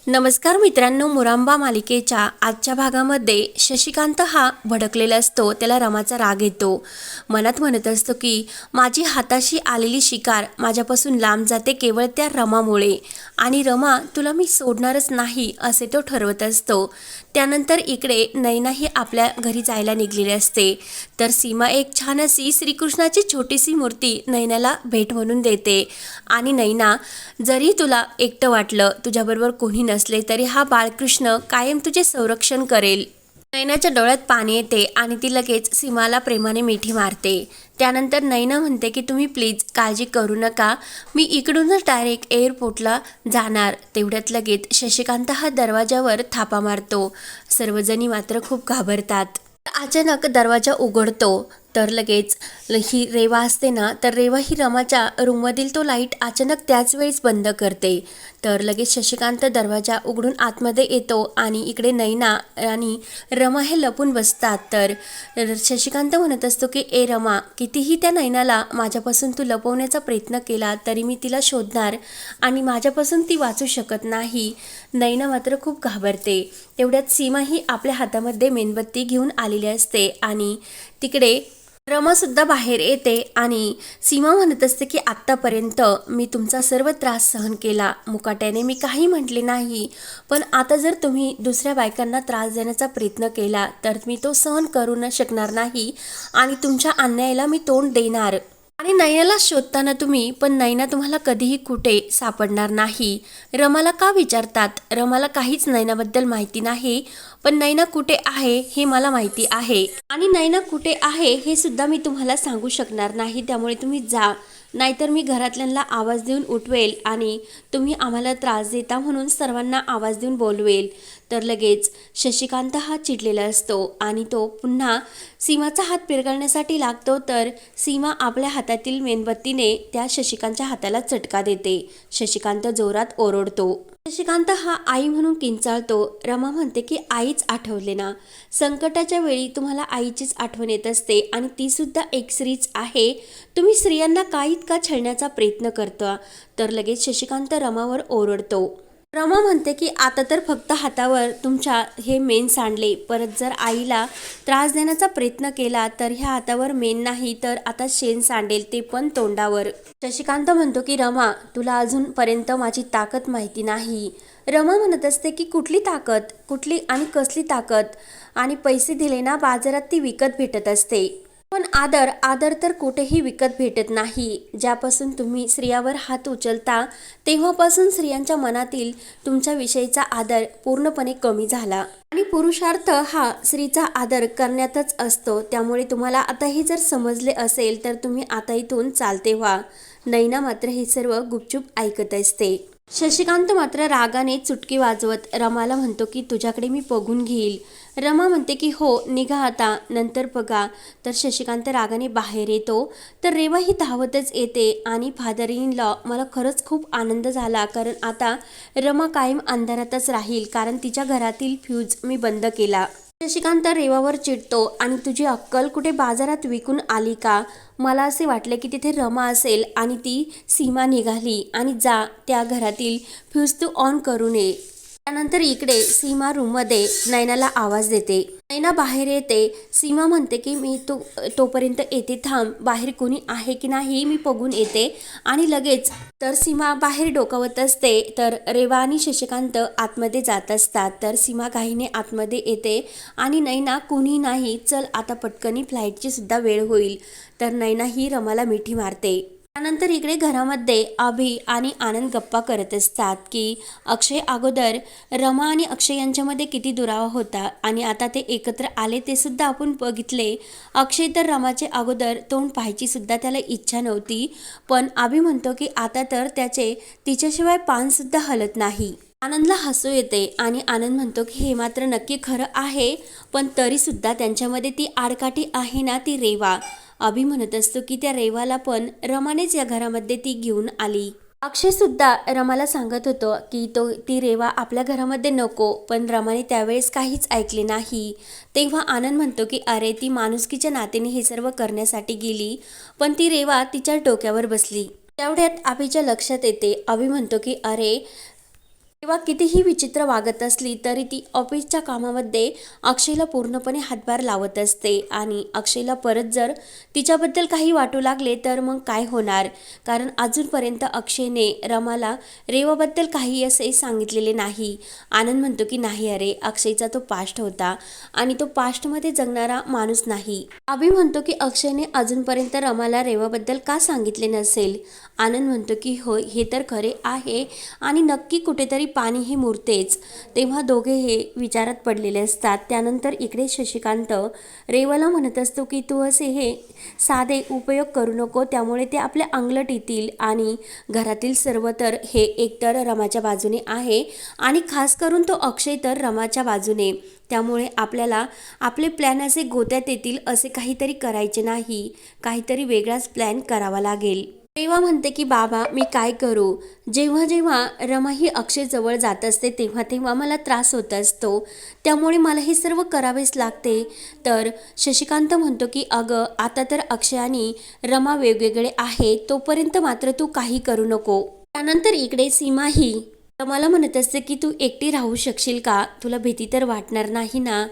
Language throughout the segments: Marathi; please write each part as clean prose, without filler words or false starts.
नमस्कार मित्रांनो, मुरांबा मालिकेच्या आजच्या भागामध्ये शशिकांत हा भडकलेला असतो. त्याला रमाचा राग येतो. मनात म्हणत असतो की माझी हाताशी आलेली शिकार माझ्यापासून लांब जाते केवळ त्या रमामुळे, आणि रमा तुला मी सोडणारच नाही असे तो ठरवत असतो. त्यानंतर इकडे नैना ही आपल्या घरी जायला निघलेली असते. तर सीमा एक छान अशी श्रीकृष्णाची छोटीशी मूर्ती नैनाला भेट म्हणून देते. आणि नैना, जरी तुला एकटं वाटलं, तुझ्याबरोबर कोणी नसले तरी हा बाळकृष्ण कायम तुझे संरक्षण करेल. नैनाच्या डोळ्यात पाणी येते आणि ती लगेच सीमाला प्रेमाने मिठी मारते. त्यानंतर नैना म्हणते की तुम्ही प्लीज काळजी करू नका, मी इकडूनच डायरेक्ट एअरपोर्टला जाणार. तेवढ्यात लगेच शशिकांत हा दरवाजावर थापा मारतो. सर्वजणी मात्र खूप घाबरतात. अचानक दरवाजा उघडतो. तर लगेच ही रेवा असते ना, तर रेवा ही रमाच्या रूममधील तो लाईट अचानक त्याच वेळेस बंद करते. तर लगेच शशिकांत दरवाजा उघडून आतमध्ये येतो आणि इकडे नैना आणि रमा हे लपून बसतात. तर शशिकांत म्हणत असतो की ए रमा, कितीही त्या नैनाला माझ्यापासून तू लपवण्याचा प्रयत्न केला तरी मी तिला शोधणार आणि माझ्यापासून ती वाचू शकत नाही. नैना मात्र खूप घाबरते. तेवढ्यात सीमा ही आपल्या हातामध्ये मेणबत्ती घेऊन आलेली असते आणि तिकडे रमासुद्धा बाहेर येते आणि सीमा म्हणत असते की आत्तापर्यंत मी तुमचा सर्व त्रास सहन केला, मुकाट्याने मी काही म्हटले नाही, पण आता जर तुम्ही दुसऱ्या बायकांना त्रास देण्याचा प्रयत्न केला तर मी तो सहन करू न शकणार नाही आणि तुमच्या अन्यायाला मी तोंड देणार. आणि नैनाला शोधताना तुम्ही, पण नैना तुम्हाला कधीही कुठे सापडणार नाही. रमाला का विचारतात? रमाला काहीच नैनाबद्दल माहिती नाही, पण नैना कुठे आहे हे मला माहिती आहे. आणि नैना कुठे आहे हे सुद्धा मी तुम्हाला सांगू शकणार नाही. त्यामुळे तुम्ही जा, नाहीतर मी घरातल्यांना आवाज देऊन उठवेल आणि तुम्ही आम्हाला त्रास देता म्हणून सर्वांना आवाज देऊन बोलवेल. तर लगेच शशिकांत हा चिडलेला असतो आणि तो पुन्हा सीमाचा हात पिरगळण्यासाठी लागतो. तर सीमा आपल्या हातातील मेणबत्तीने त्या शशिकांतच्या हाताला चटका देते. शशिकांत जोरात ओरडतो. शशिकांत हा आई म्हणून किंचाळतो. रमा म्हणते की आईच आठवले ना, संकटाच्या वेळी तुम्हाला आईचीच आठवण येत असते आणि ती सुद्धा एक स्त्रीच आहे. तुम्ही स्त्रियांना का इतका छळण्याचा प्रयत्न करता? तर लगेच शशिकांत रमावर ओरडतो. रमा म्हणते की आता तर फक्त हातावर तुमच्या हे मेण सांडले, परत जर आईला त्रास देण्याचा प्रयत्न केला तर ह्या हातावर मेण नाही तर आता शेण सांडेल, ते पण तोंडावर. शशिकांत म्हणतो की रमा, तुला अजूनपर्यंत माझी ताकद माहिती नाही. रमा म्हणत असते की कुठली ताकद, कुठली आणि कसली ताकद, आणि पैसे दिले ना बाजारात ती विकत भेटत असते, पण आदर आदर तर कुठेही विकत भेटत नाही. ज्यापासून तुम्ही स्त्रियावर हात उचलता तेव्हापासून स्त्रियांच्या मनातील तुमच्या विषयीचा आदर पूर्णपणे कमी झाला आणि पुरुषार्थ हा स्त्रीचा आदर करण्यातच असतो. त्यामुळे तुम्हाला आता हे जर समजले असेल तर तुम्ही आता इथून चालते व्हा. नैना मात्र हे सर्व गुपचूप ऐकत असते. शशिकांत मात्र रागाने चुटकी वाजवत रमाला म्हणतो की तुझ्याकडे मी बघून घेईल. रमा म्हणते की हो, निघा आता, नंतर बघा. तर शशिकांत रागाने बाहेर येतो. तर रेवा ही धावतच येते आणि फादर इन लॉ, मला खरंच खूप आनंद झाला, कारण आता रमा कायम अंधारातच राहील, कारण तिच्या घरातील फ्यूज मी बंद केला. शशिकांत रेवावर चिडतो आणि तुझी अक्कल कुठे बाजारात विकून आली का? मला असे वाटले की तिथे रमा असेल आणि ती सीमा निघाली, आणि जा त्या घरातील फ्यूज तू ऑन करू नये. त्यानंतर इकडे सीमा रूममध्ये नैनाला आवाज देते. नैना बाहेर येते. सीमा म्हणते की मी तोपर्यंत येते थांब, बाहेर कोणी आहे की नाही मी बघून येते. आणि लगेच तर सीमा बाहेर डोकावत असते. तर रेवा आणि शशिकांत आतमध्ये जात असतात. तर सीमा घाईने आतमध्ये येते आणि नैना, कोणी नाही, चल आता पटकनी, फ्लाईटची सुद्धा वेळ होईल. तर नैना ही रमाला मिठी मारते. त्यानंतर इकडे घरामध्ये अभि आणि आनंद गप्पा करत असतात की अक्षय अगोदर रमा आणि अक्षय यांच्यामध्ये किती दुरावा होता आणि आता ते एकत्र आले ते सुद्धा आपण बघितले. अक्षय तर रमाचे अगोदर तोंड पाहायची सुद्धा त्याला इच्छा नव्हती, पण अभि म्हणतो की आता तर त्याचे तिच्याशिवाय पान सुद्धा हलत नाही. आनंदला हसू येते आणि आनंद म्हणतो की हे मात्र नक्की खरं आहे, पण तरी सुद्धा त्यांच्यामध्ये ती आडकाठी आहे ना, ती रेवा. अभि म्हणत असतो की त्या रेवाला पण रमानेच या घरामध्ये ती घेऊन आली. अक्षय सुद्धा रमाला सांगत होतो की ती रेवा आपल्या घरामध्ये नको, पण रमाने त्यावेळेस काहीच ऐकले नाही. तेव्हा आनंद म्हणतो की अरे, ती माणुसकीच्या नात्याने हे सर्व करण्यासाठी गेली, पण ती रेवा तिच्या डोक्यावर बसली. तेवढ्यात अभिच्या लक्षात येते. अभि म्हणतो की अरे, तेव्हा कितीही विचित्र वागत असली तरी ती ऑफिसच्या कामामध्ये अक्षयला पूर्णपणे हातभार लावत असते आणि अक्षयला परत जर तिच्याबद्दल काही वाटू लागले तर मग काय होणार, कारण अजूनपर्यंत अक्षयने रमाला रेवाबद्दल काही असे सांगितलेले नाही. आनंद म्हणतो की नाही, अरे अक्षयचा तो पास्ट होता आणि तो पास्टमध्ये जगणारा माणूस नाही. अभि म्हणतो की अक्षयने अजूनपर्यंत रमाला रेवाबद्दल का सांगितले नसेल. आनंद म्हणतो की होय, हे तर खरे आहे आणि नक्की कुठेतरी पाणी हे मुरतेच. तेव्हा दोघे हे विचारात पडलेले असतात. त्यानंतर इकडे शशिकांत रेवाला म्हणत असतो की तू असे हे साधे उपयोग करू नको, त्यामुळे ते आपल्या अंगलट येतील आणि घरातील सर्व तर हे एकतर रमाच्या बाजूने आहे आणि खास करून तो अक्षय तर रमाच्या बाजूने. त्यामुळे आपल्याला आपले प्लॅन असे गोत्यात येतील असे काहीतरी करायचे नाही, काहीतरी वेगळाच प्लॅन करावा लागेल. रेवा म्हणते की बाबा मी काय करू, जेव्हा जेव्हा रमा ही अक्षय जवळ जात असते तेव्हा तेव्हा मला त्रास होत असतो, त्यामुळे मला हे सर्व करावेच लागते. तर शशिकांत म्हणतो की अगं आता तर अक्षय आणि रमा वेगवेगळे आहे, तोपर्यंत मात्र तू काही करू नको. त्यानंतर इकडे सीमाही रमाला म्हणत असते की तू एकटी राहू शकशील का, तुला भीती तर वाटणार नाही ना.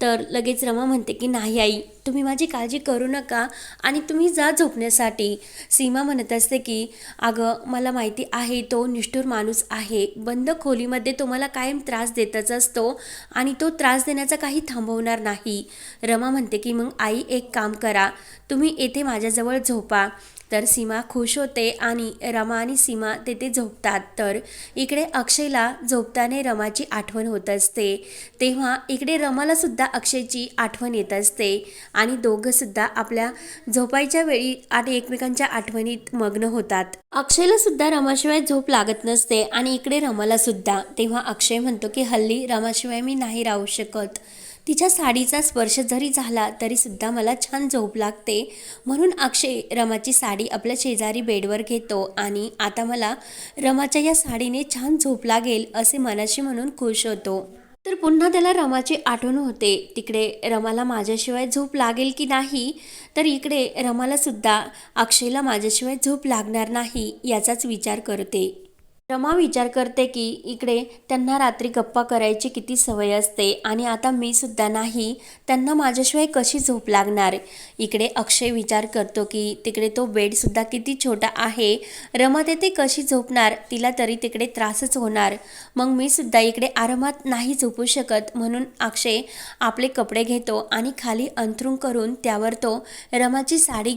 तर लगेच रमा म्हणते की नाही आई, तुम्ही माझी काळजी करू नका आणि तुम्ही जा झोपण्यासाठी. सीमा म्हणत असते की अगं मला माहिती आहे तो निष्ठुर माणूस आहे, बंद खोलीमध्ये तो मला कायम त्रास देतच असतो आणि तो त्रास देण्याचा काही थांबवणार नाही. रमा म्हणते की मग आई एक काम करा, तुम्ही येथे माझ्याजवळ झोपा. तर सीमा खुश होते आणि रमा आणि सीमा तेथे झोपतात. तर इकडे अक्षयला झोपताना रमाची आठवण होत असते. तेव्हा इकडे रमाला सुद्धा अक्षयची आठवण येत असते आणि दोघं सुद्धा आपल्या झोपायच्या वेळी आणि एकमेकांच्या आठवणीत मग्न होतात. अक्षयला सुद्धा रमाशिवाय झोप लागत नसते आणि इकडे रमाला सुद्धा. तेव्हा अक्षय म्हणतो की हल्ली रमाशिवाय मी नाही राहू शकत, तिच्या साडीचा स्पर्श जरी झाला तरी सुद्धा मला छान झोप लागते. म्हणून अक्षय रमाची साडी आपल्या शेजारी बेडवर घेतो आणि आता मला रमाच्या या साडीने छान झोप लागेल असे मनाशी म्हणून खुश होतो. तर पुन्हा त्याला रमाची आठवण होते. तिकडे रमाला माझ्याशिवाय झोप लागेल की नाही, तर इकडे रमाला सुद्धा अक्षयला माझ्याशिवाय झोप लागणार नाही याचाच विचार करते. रमा विचार करते की इकडे त्यांना रात्री गप्पा करायची किती सवय असते आणि आता मी सुद्धा नाही, त्यांना माझ्याशिवाय कशी झोप लागणार. इकडे अक्षय विचार करतो की तिकडे तो बेडसुद्धा किती छोटा आहे, रमा तेथे कशी झोपणार, तिला तरी तिकडे त्रासच होणार, मग मी सुद्धा इकडे आरामात नाही झोपू शकत. म्हणून अक्षय आपले कपडे घेतो आणि खाली अंथरूण करून त्यावर तो रमाची साडी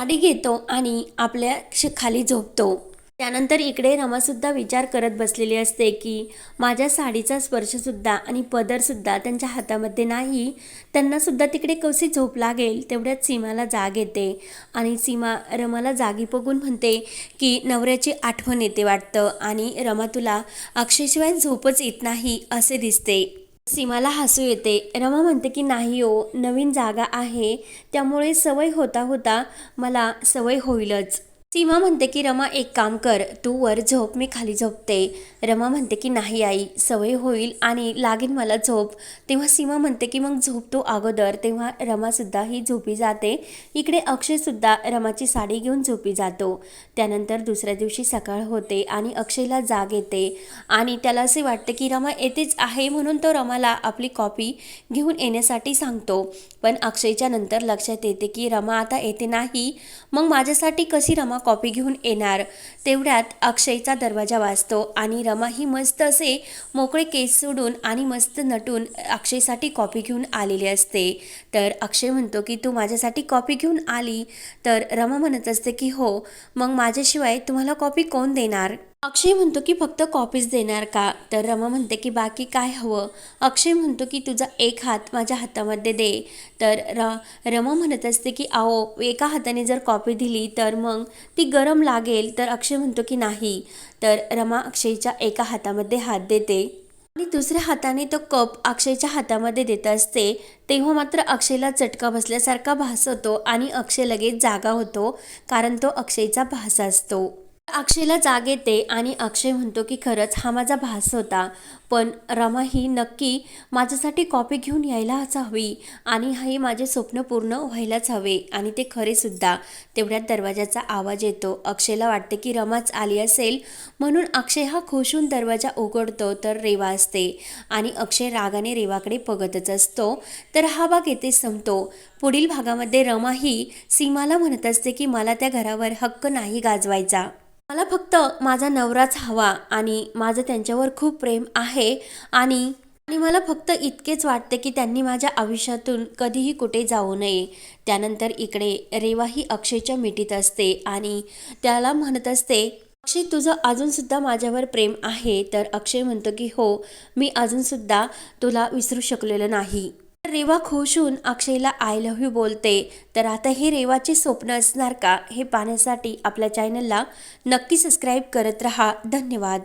घेतो आणि आपल्या खाली झोपतो. त्यानंतर इकडे रमासुद्धा विचार करत बसलेली असते की माझ्या साडीचा स्पर्शसुद्धा आणि पदरसुद्धा त्यांच्या हातामध्ये नाही, त्यांनासुद्धा तिकडे कशी झोप लागेल. तेवढ्यात सीमाला जाग येते आणि सीमा रमाला जागी बघून म्हणते की नवऱ्याची आठवण येते वाटतं आणि रमा तुला अक्षयशिवाय झोपच येत नाही असे दिसते. सीमाला हसू येते. रमा म्हणते की नाही हो, नवीन जागा आहे त्यामुळे सवय होता होता मला सवय होईलच. सीमा म्हणते की रमा एक काम कर, तू वर झोप, मी खाली झोपते. रमा म्हणते की नाही आई, सवय होईल आणि लागेल मला झोप. तेव्हा सीमा म्हणते की मग झोपतो अगोदर. तेव्हा रमासुद्धा ही झोपी जाते. इकडे अक्षयसुद्धा रमाची साडी घेऊन झोपी जातो. त्यानंतर दुसऱ्या दिवशी सकाळ होते आणि अक्षयला जाग येते आणि त्याला असे वाटते की रमा येतेच आहे, म्हणून तो रमाला आपली कॉपी घेऊन येण्यासाठी सांगतो. पण अक्षयच्या नंतर लक्षात येते की रमा आता येते नाही, मग माझ्यासाठी कशी रमा कॉपी घेऊन येणार. तेवढ्यात अक्षयचा दरवाजा वाजतो आणि रमा ही मस्त असे मोकळे केस सोडून आणि मस्त नटून अक्षयसाठी कॉपी घेऊन आलेली असते. तर अक्षय म्हणतो की तू माझ्यासाठी कॉपी घेऊन आली. तर रमा म्हणत असते की हो, मग माझ्याशिवाय तुम्हाला कॉपी कोण देणार. अक्षय म्हणतो की फक्त कॉपीज देणार का. तर रमा म्हणते की बाकी काय हवं. अक्षय म्हणतो की तुझा एक हात माझ्या हातामध्ये दे. तर रमा म्हणत असते की आओ, एका हाताने जर कॉपी दिली तर मग ती गरम लागेल. तर अक्षय म्हणतो की नाही. तर रमा अक्षयच्या एका हातामध्ये हात देते आणि दुसऱ्या हाताने तो कप अक्षयच्या हातामध्ये देत असते. तेव्हा मात्र अक्षयला चटका बसल्यासारखा भास होतो आणि अक्षय लगेच जागा होतो, कारण तो अक्षयचा भास असतो. अक्षयला जाग येते आणि अक्षय म्हणतो की खरंच हा माझा भास होता, पण रमा ही नक्की माझ्यासाठी कॉपी घेऊन यायलाच हवी आणि हे माझे स्वप्न पूर्ण व्हायलाच हवे आणि ते खरे सुद्धा. तेवढ्यात दरवाजाचा आवाज येतो. अक्षयला वाटते की रमाच आली असेल, म्हणून अक्षय हा खुश होऊन दरवाजा उघडतो तर रेवा असते आणि अक्षय रागाने रेवाकडे बघतच असतो. तर हा भाग येथे संपतो. पुढील भागामध्ये रमा ही सीमाला म्हणत असते की मला त्या घरावर हक्क नाही गाजवायचा, मला फक्त माझा नवराच हवा आणि माझं त्यांच्यावर खूप प्रेम आहे आणि आणि मला फक्त इतकेच वाटते की त्यांनी माझ्या आयुष्यातून कधीही कुठे जाऊ नये. त्यानंतर इकडे रेवा ही अक्षयच्या मिठीत असते आणि त्याला म्हणत असते, अक्षय तुझं अजूनसुद्धा माझ्यावर प्रेम आहे? तर अक्षय म्हणतो की हो, मी अजूनसुद्धा तुला विसरू शकलेलो नाही. रेवा खुश होऊन अक्षयला आय लव्ह यू बोलते. तर आता हे रेवाचे स्वप्न असणार का, हे पाहण्यासाठी आपल्या चॅनलला नक्की सबस्क्राईब करत रहा. धन्यवाद.